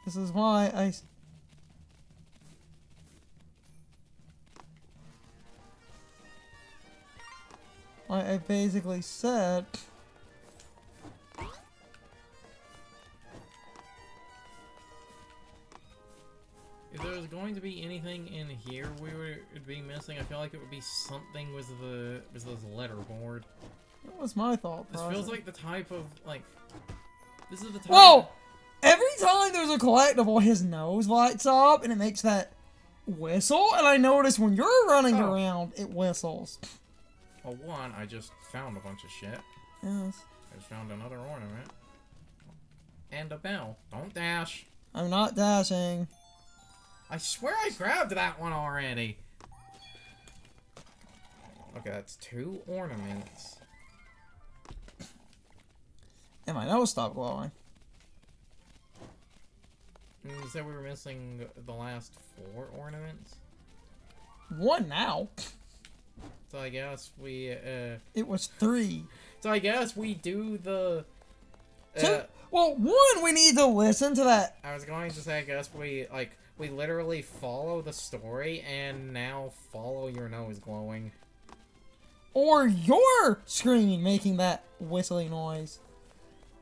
This is why I basically said... If there was going to be anything in here would be missing, I feel like it would be something with this letterboard. That was my thought process. This feels like the type of, like... This is the type Whoa! Every time there's a collectible, his nose lights up, and it makes that whistle, and I notice when you're running around, it whistles. Well, one, I just found a bunch of shit. Yes. I just found another ornament. And a bell. Don't dash. I'm not dashing. I swear I grabbed that one already. Okay, that's 2 ornaments. And my nose stopped glowing. You said we were missing the last 4 ornaments? 1 now. So I guess we, It was 3. So I guess we do the... Well, 1, we need to listen to that. I was going to say, I guess we literally follow the story and now follow your nose glowing. Or your screen making that whistling noise.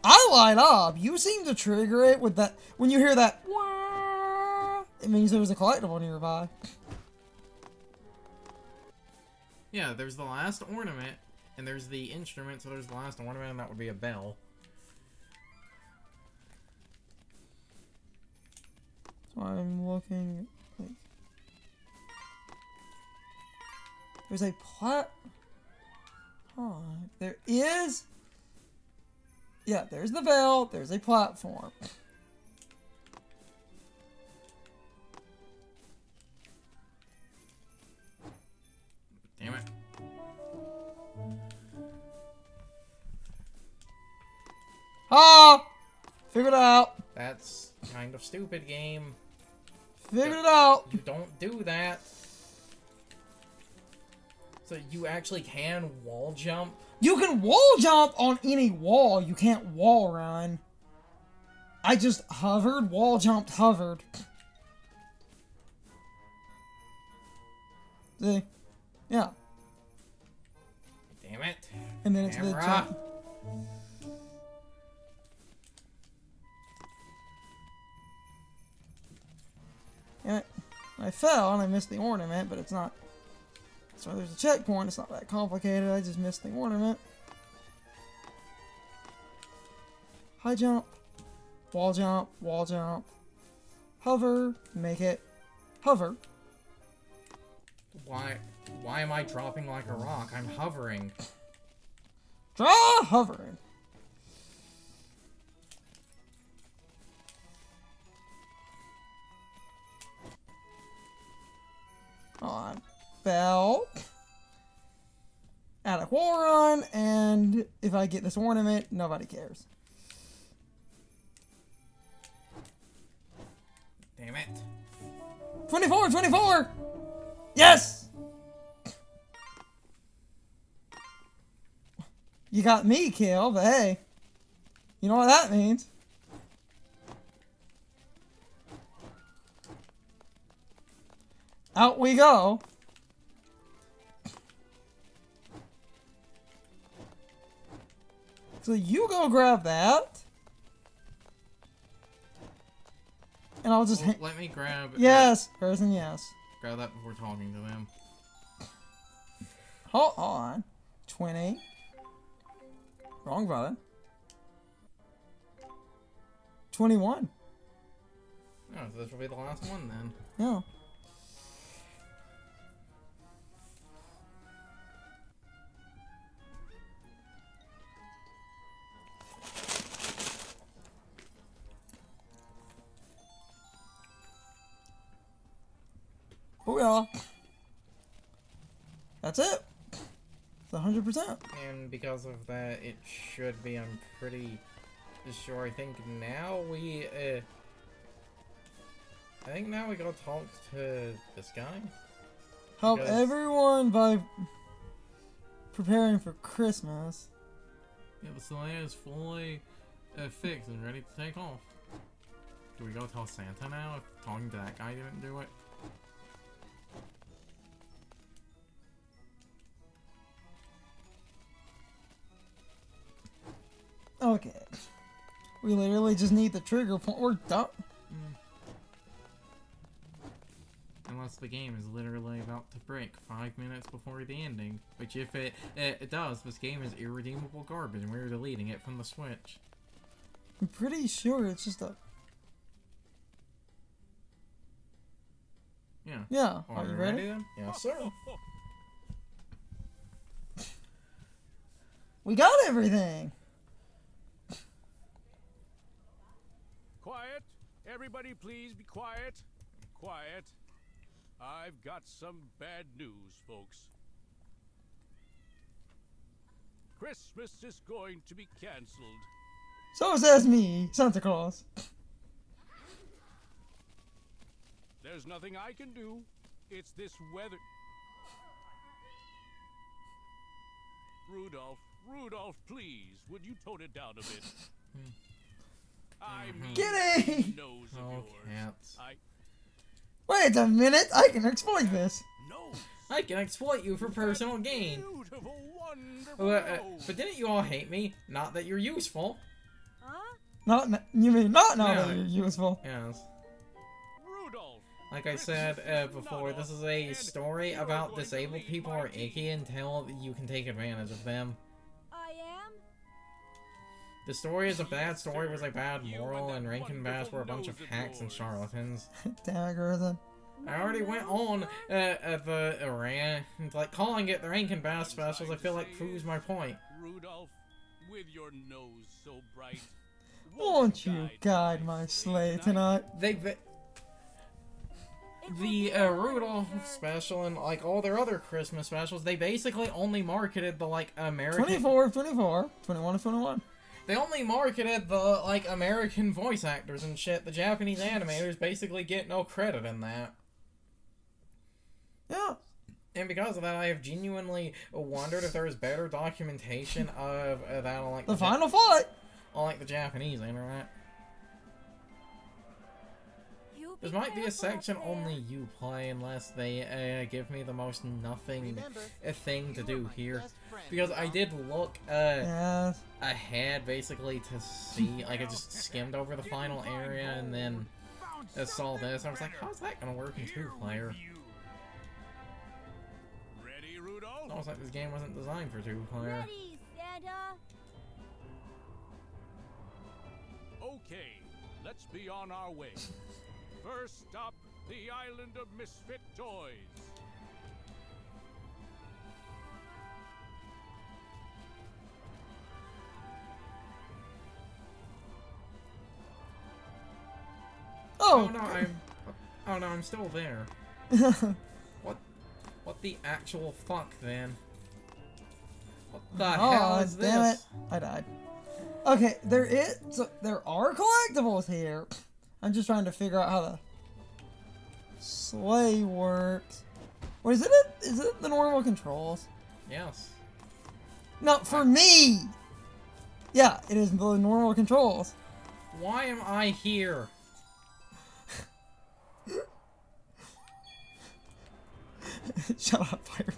I light up. You seem to trigger it with that. When you hear that, wah, it means there was a collectible nearby. Yeah, there's the last ornament, and there's the instrument, so there's the last ornament, and that would be a bell. So I'm looking. Like, there's a plat. Oh, there is. Yeah, there's the bell. There's a platform. Damn it. Ah! Figured it out. That's kind of stupid, game. Figured it out. You don't do that. So you actually can wall jump? You can wall jump on any wall. You can't wall run. I just hovered, wall jumped, hovered. See? Yeah. Damn it. And then it's the jump. Yeah, I fell and I missed the ornament, but it's not. So there's a checkpoint. It's not that complicated. I just missed the ornament. High jump, wall jump, wall jump, hover, make it, hover. Why am I dropping like a rock? I'm hovering. Draw hovering. On bell. Add a wall run, and if I get this ornament, nobody cares. Damn it. 24, 24! Yes! You got me killed, but hey. You know what that means. Out we go. So you go grab that. And I'll just... Let me grab... Yes! Person, yes. Grab that before talking to them. Hold on. 20. Wrong button. 21. Oh, so this will be the last one then. Yeah. Oh yeah. That's it. It's 100%. And because of that, it should be, I'm pretty sure, I think now we go talk to this guy. Help Because- everyone by preparing for Christmas. Yeah, the sleigh is fully fixed and ready to take off. Do we go tell Santa now if talking to that guy didn't do it? Okay. We literally just need the trigger point. We're done. Unless the game is literally about to break 5 minutes before the ending. Which if it does, this game is irredeemable garbage and we're deleting it from the Switch. I'm pretty sure it's just a... Yeah. Yeah. Are you ready? Then? Yes, sir. We got everything. Quiet. Everybody please be quiet. Quiet. I've got some bad news, folks. Christmas is going to be canceled. So says me, Santa Claus. There's nothing I can do. It's this weather. Rudolph, please, would you tone it down a bit? I mean, Kidding! nose of Oh, yours. cats. Wait a minute, I can exploit this. Nose. I can exploit you for personal gain. Beautiful, wonderful. But didn't you all hate me? Not that you're useful. You mean not Yeah. that you're useful. Yes. Rudolph. Like I said before, this is a story about disabled people are icky until you can take advantage of them. I am? The story is a bad story with a bad moral, and Rankin Bass were a bunch of hacks and charlatans. Damn it, Gerthen. I already went on the rant, like calling it the Rankin Bass specials. I feel like proves my point. Rudolph, with your nose so bright. Won't you guide my sleigh tonight? The Rudolph special and like all their other Christmas specials, they basically only marketed the like American 24 of 24, 21 of 21. They only marketed the like American voice actors and shit. The Japanese animators basically get no credit in that. Yeah. And because of that, I have genuinely wondered if there is better documentation of that on like The final fight! on like the Japanese internet. There might be a section only you play unless they give me the most nothing thing to do here. Because I did look Yes. ahead basically to see, like I just skimmed over the final area and then saw this. I was like, how's that gonna work in 2-player? Ready, Rudolph? I was like, this game wasn't designed for 2-player. Ready, Santa. Okay, let's be on our way. First stop, the island of misfit toys. Oh, Oh no, I'm still there. What the actual fuck, then? What the hell is damn this? it. I died. Okay, there are collectibles here. I'm just trying to figure out how the sleigh works. What is it? Is it the normal controls? Yes. No, for me! Yeah, it is the normal controls. Why am I here? Shut up, Fire.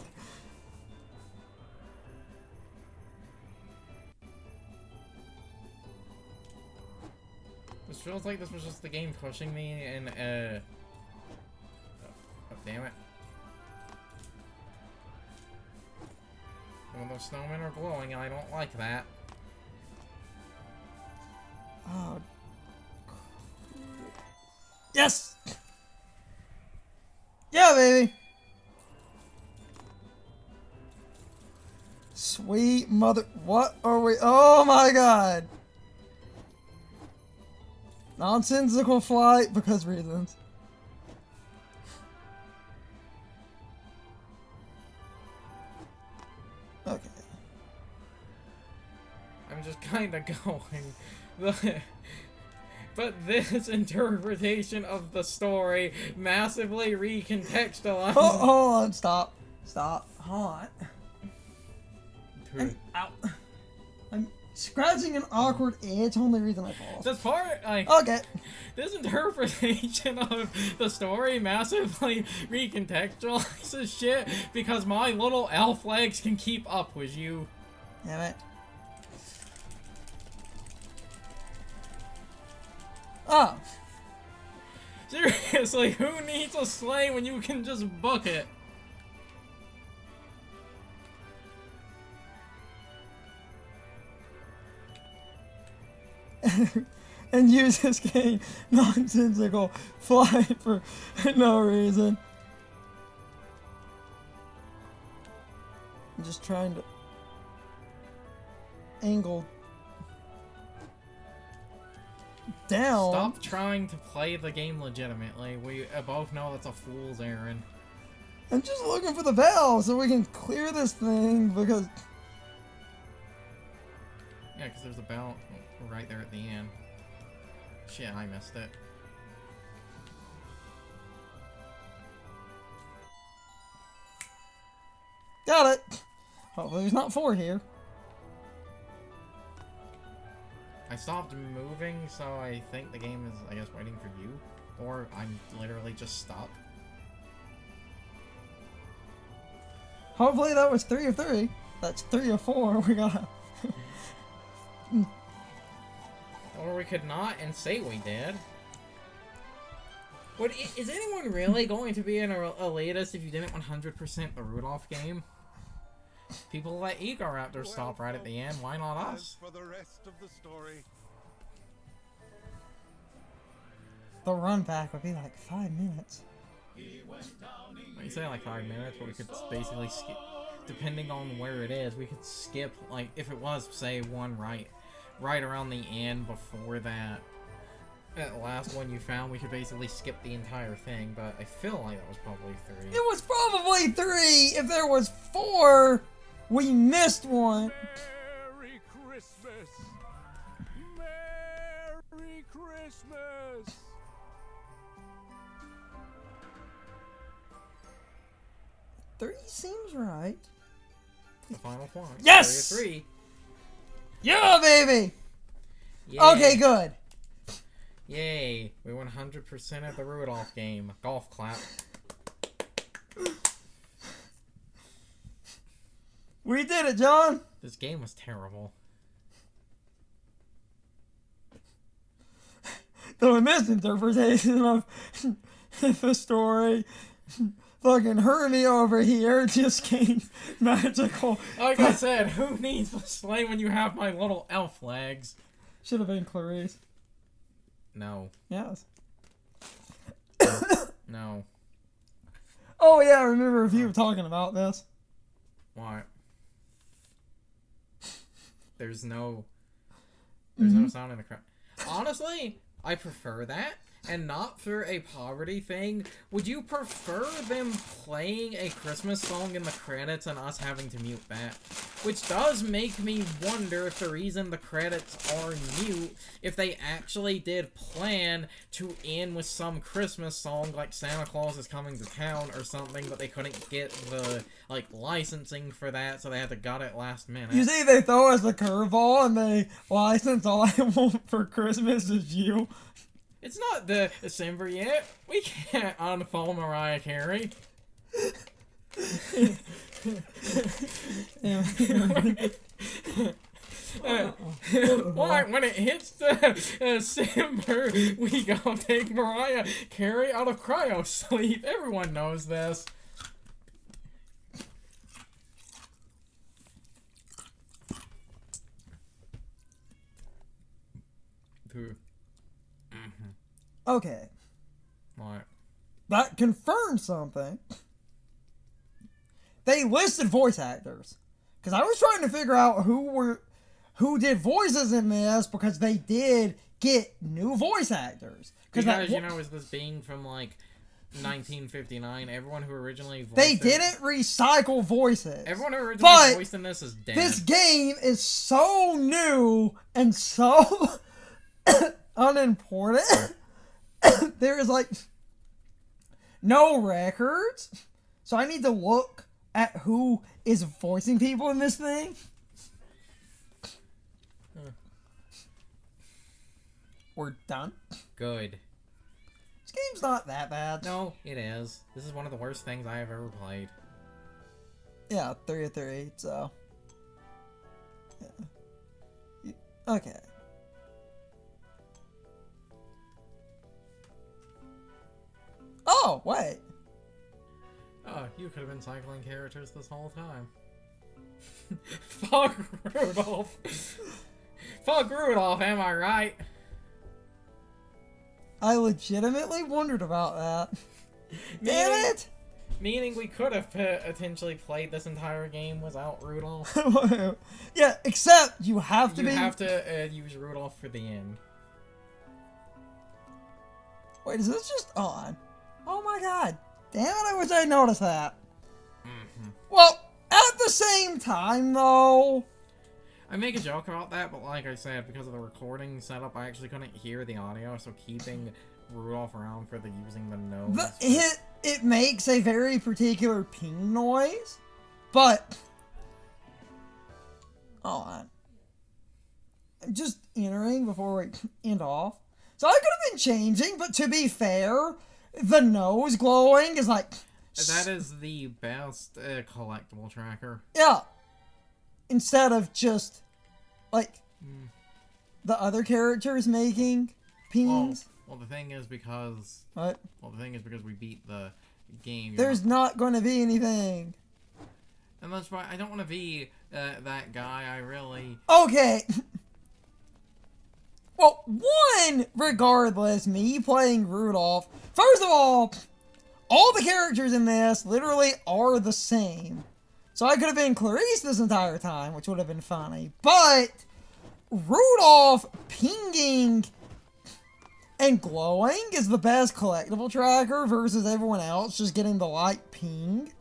This feels like this was just the game pushing me and, oh, damn it. Well, those snowmen are glowing and I don't like that. Oh. Yes! Yeah, baby! Sweet mother... What are we... Oh my god! Nonsensical flight because reasons. Okay. I'm just kinda going. But this interpretation of the story massively recontextualizes. Oh, hold on, stop. Stop. Hold on. Dude. Ow. I'm scratching an awkward edge. Only reason I paused. This part, like, Okay. this interpretation of the story massively recontextualizes shit because my little elf legs can keep up with you. Damn it. Oh. Seriously, who needs a sleigh when you can just book it? And use this game nonsensical fly for no reason. I'm just trying to angle down. Stop trying to play the game legitimately. We both know that's a fool's errand. I'm just looking for the bell so we can clear this thing because Yeah, because there's a bell right there at the end. Shit, I missed it. got it. Hopefully there's not 4 here. I stopped moving, so I think the game is, I guess, waiting for you. Or I'm literally just stuck. Hopefully that was 3 of 3. That's 3 of 4. We gotta. Or we could not and say we did. What, is anyone really going to be an elitist if you didn't 100% the Rudolph game? People let Ego Raptors stop right at the end. Why not us? For the rest of the story. The run back would be like 5 minutes. You say like 5 minutes, but we could basically skip, depending on where it is, we could skip, like, if it was, say, one right around the end before that last one you found, we could basically skip the entire thing, but I feel like that was probably 3. It was probably 3. If there was 4, we missed one. Merry Christmas! Merry Christmas! 3 seems right. The final one. Yes! 3 of 3. Yeah, baby! Yay. Okay, good. Yay. We 100% of the Rudolph game. Golf clap. We did it, John. This game was terrible. The misinterpretation of the story. Fucking Hermie over here just gained magical. Like I said, who needs a sleigh when you have my little elf legs? Should have been Clarice. No. Yes. No. Oh yeah, I remember a few talking about this. What? There's no Mm-hmm. sound in the crowd. Honestly, I prefer that, and not for a poverty thing. Would you prefer them playing a Christmas song in the credits and us having to mute that? Which does make me wonder if the reason the credits are mute, if they actually did plan to end with some Christmas song like Santa Claus is Coming to Town or something, but they couldn't get the, like, licensing for that, so they had to gut it last minute. You see, they throw us a curveball and they license All I Want for Christmas Is You. It's not the December yet. We can't unfollow Mariah Carey. Why? When it hits the December, we gonna take Mariah Carey out of cryo sleep. Everyone knows this. Okay, What? that confirms something. They listed voice actors. Because I was trying to figure out who did voices in this, because they did get new voice actors. Because, you know, is this being from, like, 1959? Everyone who originally voiced they it, didn't recycle voices. Everyone who originally voiced in this is dead. This game is so new and so unimportant. There is, like, no records. So I need to look at who is voicing people in this thing. we're done. Good. This game's not that bad. No, it is. This is one of the worst things I have ever played. Yeah, 3 of 3, so. Yeah. Okay. Oh, wait. Oh, you could have been cycling characters this whole time. Fuck Rudolph. Fuck Rudolph, am I right? I legitimately wondered about that. Damn it! Meaning we could have potentially played this entire game without Rudolph. Yeah, except you have to You be... have to use Rudolph for the end. Wait, is this just on? Oh my god. Damn it, I wish I noticed that. Well, at the same time, though... I make a joke about that, but like I said, because of the recording setup, I actually couldn't hear the audio, so keeping Rudolph around for the using the nose... It makes a very particular ping noise, but... Hold on. I'm just entering before we end off. So I could have been changing, but to be fair, the nose glowing is like... That is the best collectible tracker. Yeah. Instead of just, like, the other characters making pings. Well, the thing is because... What? Well, the thing is because we beat the game. There's not going to be anything. And that's why I don't want to be that guy. I really... Okay. Well, one, regardless, me playing Rudolph, first of all the characters in this literally are the same. So I could have been Clarice this entire time, which would have been funny. But Rudolph pinging and glowing is the best collectible tracker versus everyone else just getting the light ping.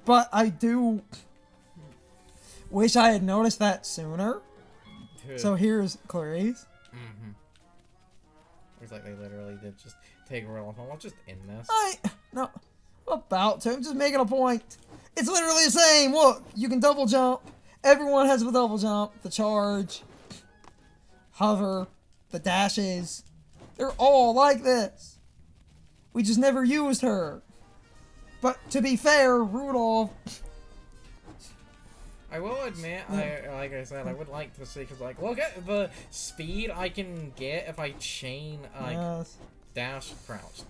But I do wish I had noticed that sooner. So here's Clarice. Looks like they literally did just take Rudolph. I'll just end this. No, I'm about to. I'm just making a point. It's literally the same. Look, you can double jump. Everyone has the double jump, the charge, hover, the dashes. They're all like this. We just never used her. But to be fair, Rudolph... I will admit, like I said, I would like to see, because, like, look at the speed I can get if I chain, like, Yes. dash, crouch.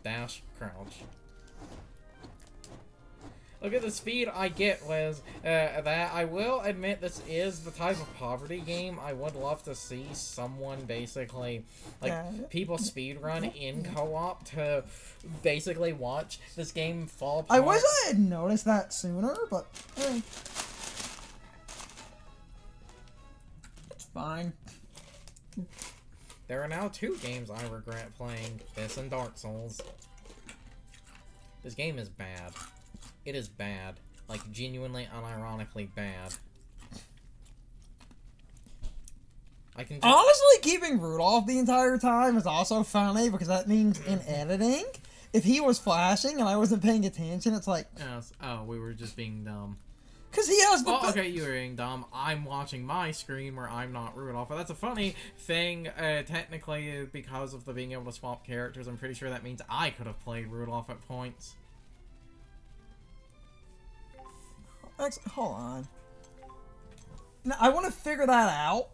Look at the speed I get with that. I will admit this is the type of poverty game I would love to see someone basically, like, people speedrun in co-op to basically watch this game fall apart. I wish I had noticed that sooner, but... It's fine. There are now 2 games I regret playing, this and Dark Souls. This game is bad. It is bad. Like, genuinely, unironically bad. I can Honestly, keeping Rudolph the entire time is also funny, because that means in editing, if he was flashing and I wasn't paying attention, it's like... Yes. Oh, we were just being dumb. Because he has the... Oh, okay, you were being dumb. I'm watching my screen where I'm not Rudolph. But that's a funny thing, technically, because of the being able to swap characters. I'm pretty sure that means I could have played Rudolph at points. Hold on. Now, I want to figure that out.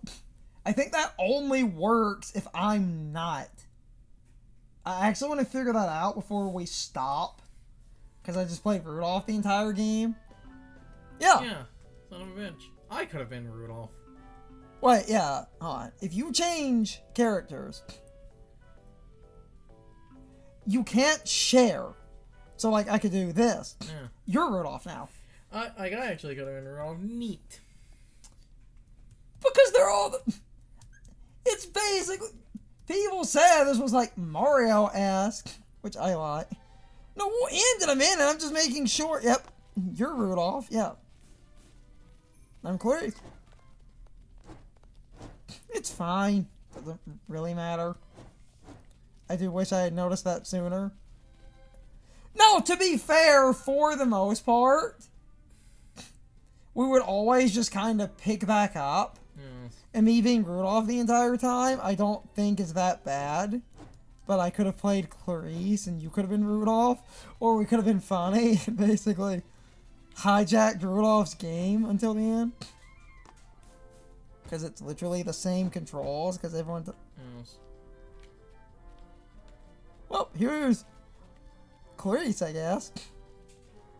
I think that only works if I'm not. I actually want to figure that out before we stop. Because I just played Rudolph the entire game. Yeah. Yeah, son of a bitch. I could have been Rudolph. Wait, yeah. Hold on. If you change characters, you can't share. So, like, I could do this. Yeah. You're Rudolph now. I actually could have been Rudolph. Neat. Because they're all... It's basically... People said this was like Mario-esque, which I like. No, we'll end in a minute. I'm just making sure. Yep. You're Rudolph. Yeah. I'm Clarice. It's fine. Doesn't really matter. I do wish I had noticed that sooner. No, to be fair, for the most part, we would always just kind of pick back up. And me being Rudolph the entire time, I don't think is that bad. But I could have played Clarice and you could have been Rudolph. Or we could have been funny and basically hijacked Rudolph's game until the end. Because it's literally the same controls. Because everyone... Yes. Well, here's Clarice, I guess.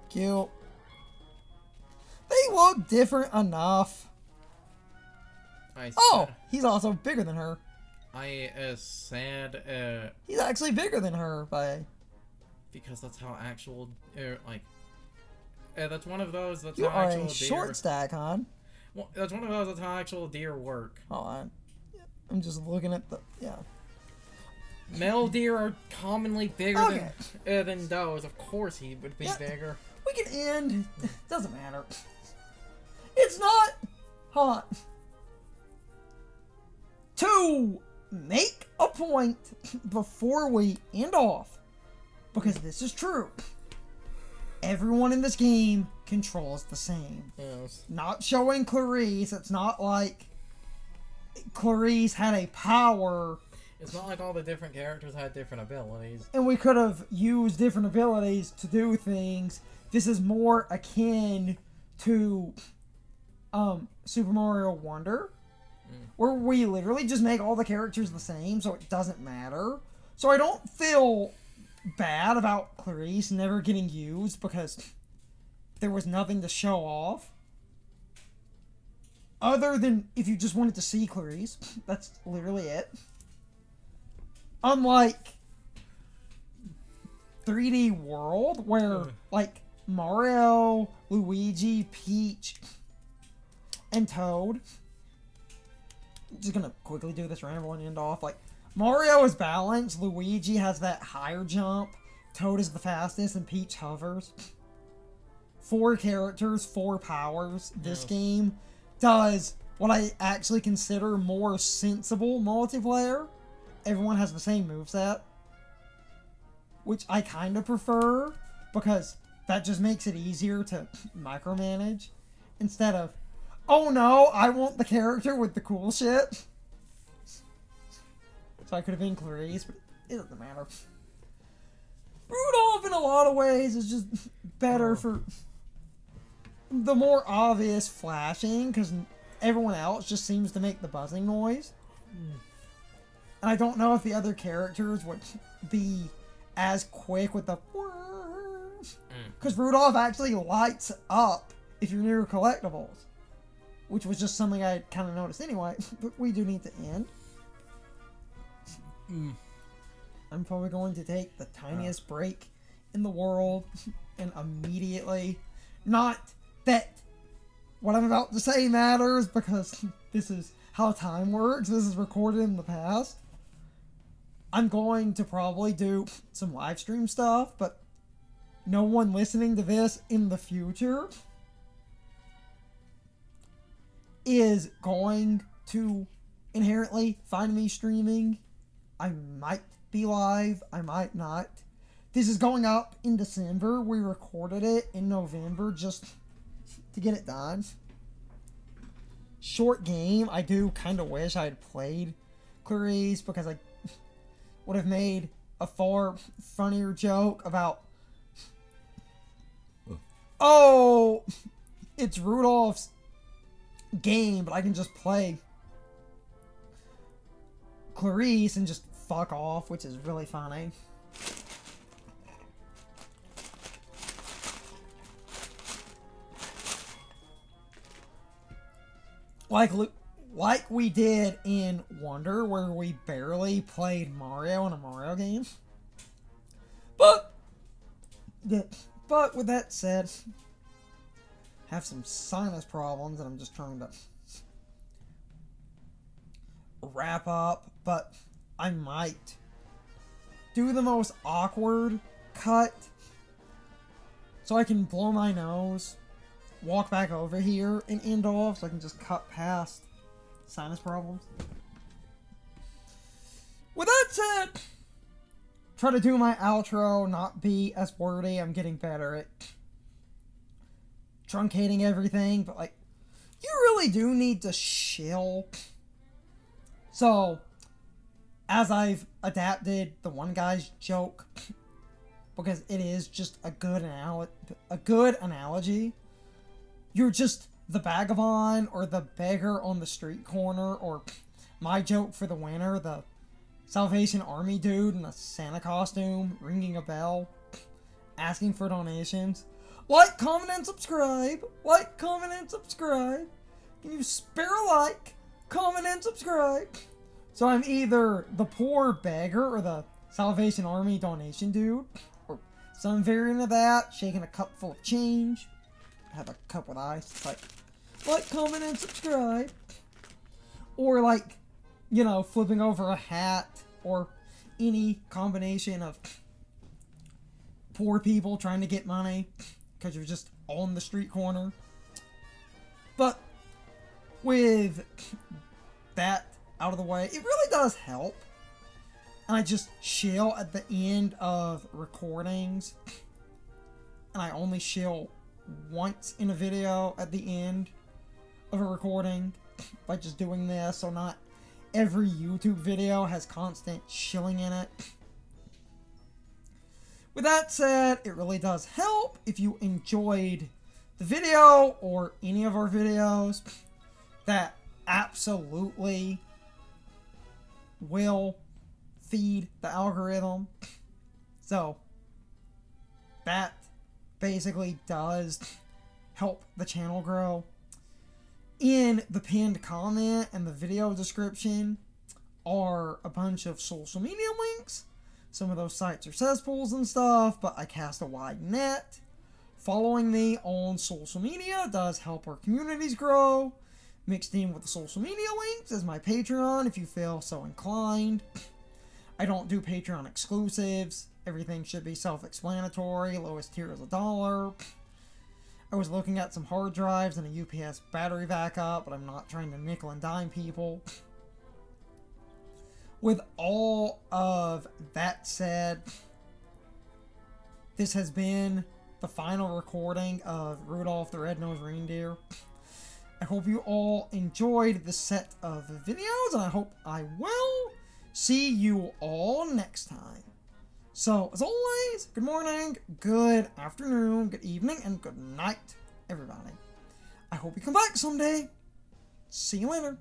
Cute. They look different enough. Oh, he's also bigger than her. I said He's actually bigger than her by... because that's how actual like that's one of those that's You how are actual a deer. short stack, hon. Well, that's one of those that's how actual deer work. Hold on. I'm just looking at the... Yeah. Male deer are commonly bigger Okay. than those. Of course, he would be Yeah. bigger. We can end. Doesn't matter. It's not... Hold on. To make a point before we end off, because this is true, everyone in this game controls the same. Yes. Not showing Clarice, it's not like Clarice had a power It's not like all the different characters had different abilities. and we could have used different abilities to do things. This is more akin to Super Mario Wonder, where we literally just make all the characters the same, so it doesn't matter. So I don't feel bad about Clarice never getting used because there was nothing to show off. Other than if you just wanted to see Clarice, that's literally it. Unlike 3D World, where like Mario, Luigi, Peach, and Toad. I'm just gonna quickly do this ramble and end off. Like, Mario is balanced, Luigi has that higher jump, Toad is the fastest, and Peach hovers. 4 characters, 4 powers. This game does what I actually consider more sensible multiplayer. Everyone has the same moveset, which I kind of prefer, because that just makes it easier to micromanage, instead of, oh no, I want the character with the cool shit. So I could have been Clarice, but it doesn't matter. Rudolph, in a lot of ways, is just better for the more obvious flashing, because everyone else just seems to make the buzzing noise. And I don't know if the other characters would be as quick with the... Because Rudolph actually lights up if you're near collectibles. Which was just something I kind of noticed anyway. But we do need to end. I'm probably going to take the tiniest break in the world. And immediately... Not that what I'm about to say matters, because this is how time works. This is recorded in the past. I'm going to probably do some live stream stuff, but no one listening to this in the future is going to inherently find me streaming. I might be live, I might not. This is going up in December. We recorded it in November just to get it done. Short game. I do kind of wish I had played Clarice, because I would have made a far funnier joke about, oh, it's Rudolph's game, but I can just play Clarice and just fuck off, which is really funny. Like we did in Wonder, where we barely played Mario in a Mario game. But with that said, I have some sinus problems, and I'm just trying to wrap up. But I might do the most awkward cut, so I can blow my nose, walk back over here, and end off, so I can just cut past sinus problems. With that said, try to do my outro, not be as wordy. I'm getting better at truncating everything, but like, you really do need to chill So, as I've adapted the one guy's joke, because it is just a good analogy, you're just the vagabond or the beggar on the street corner, or my joke for the winter, the Salvation Army dude in a Santa costume, ringing a bell, asking for donations. Like, comment, and subscribe. Like, comment, and subscribe. Can you spare a like, comment, and subscribe? So I'm either the poor beggar or the Salvation Army donation dude, or some variant of that, shaking a cup full of change. Have a cup with ice. It's like, comment, and subscribe. Or like, you know, flipping over a hat, or any combination of poor people trying to get money because you're just on the street corner. But with that out of the way, it really does help. And I just chill at the end of recordings. And I only chill once in a video at the end of a recording by just doing this, so not every YouTube video has constant chilling in it. With that said, it really does help if you enjoyed the video or any of our videos. That absolutely will feed the algorithm. So that basically does help the channel grow. In the pinned comment and the video description are a bunch of social media links. Some of those sites are cesspools and stuff, but I cast a wide net. Following me on social media does help our communities grow. Mixed in with the social media links is my Patreon if you feel so inclined. I don't do Patreon exclusives. Everything should be self-explanatory. Lowest tier is $1. I was looking at some hard drives and a UPS battery backup, but I'm not trying to nickel and dime people. With all of that said, this has been the final recording of Rudolph the Red-Nosed Reindeer. I hope you all enjoyed the set of videos, and I hope I will see you all next time. So, as always, good morning, good afternoon, good evening, and good night, everybody. I hope you come back someday. See you later.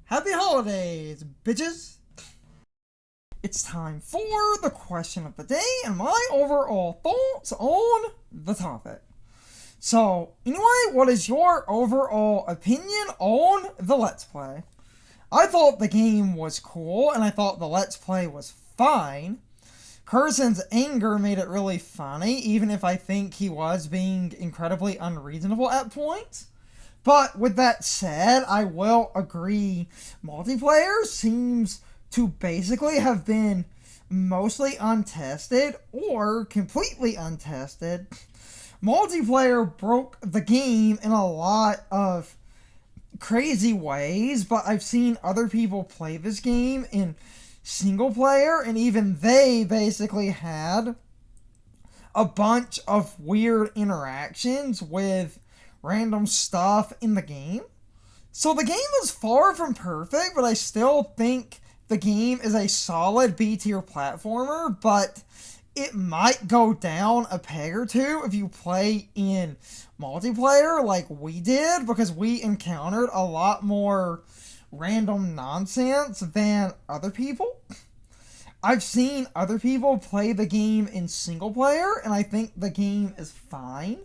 Happy holidays, bitches! It's time for the question of the day and my overall thoughts on the topic. So, anyway, what is your overall opinion on the Let's Play? I thought the game was cool, and I thought the Let's Play was fine. Curson's anger made it really funny, even if I think he was being incredibly unreasonable at points. But with that said, I will agree, multiplayer seems to basically have been mostly untested or completely untested. Multiplayer broke the game in a lot of crazy ways, but I've seen other people play this game in single player, and even they basically had a bunch of weird interactions with random stuff in the game. So the game is far from perfect, but I still think the game is a solid B-tier platformer, but it might go down a peg or two if you play in multiplayer like we did, because we encountered a lot more random nonsense than other people. I've seen other people play the game in single player, and I think the game is fine.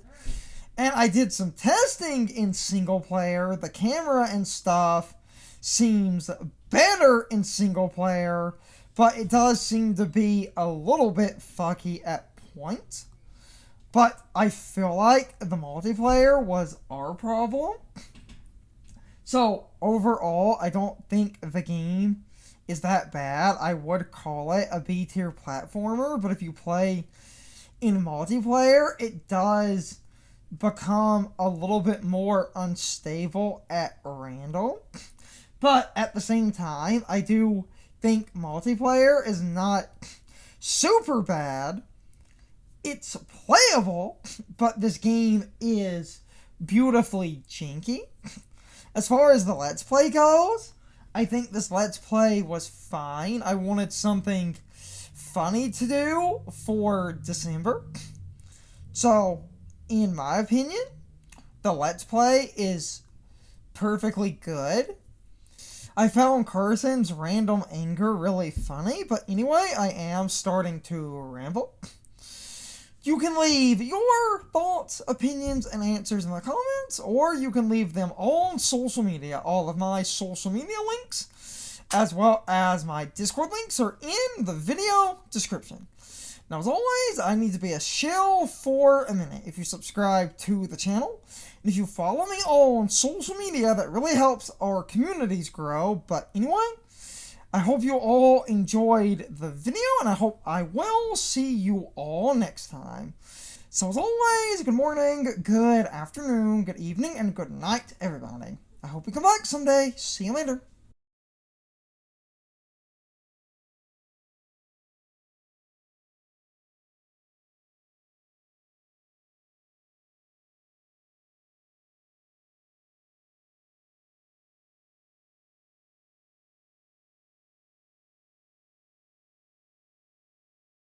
And I did some testing in single player. The camera and stuff seems better in single player, but it does seem to be a little bit fucky at points. But I feel like the multiplayer was our problem. So, overall, I don't think the game is that bad. I would call it a B-tier platformer, but if you play in multiplayer, it does become a little bit more unstable at random. But at the same time, I do think multiplayer is not super bad. It's playable, but this game is beautifully janky. As far as the Let's Play goes, I think this Let's Play was fine. I wanted something funny to do for December. So, in my opinion, the Let's Play is perfectly good. I found Carson's random anger really funny, but anyway, I am starting to ramble. You can leave your thoughts, opinions, and answers in the comments, or you can leave them on social media. All of my social media links, as well as my Discord links, are in the video description. Now, as always, I need to be a shill for a minute. If you subscribe to the channel, and if you follow me on social media, that really helps our communities grow. But anyway, I hope you all enjoyed the video, and I hope I will see you all next time. So as always, good morning, good afternoon, good evening, and good night, everybody. I hope you come back someday. See you later.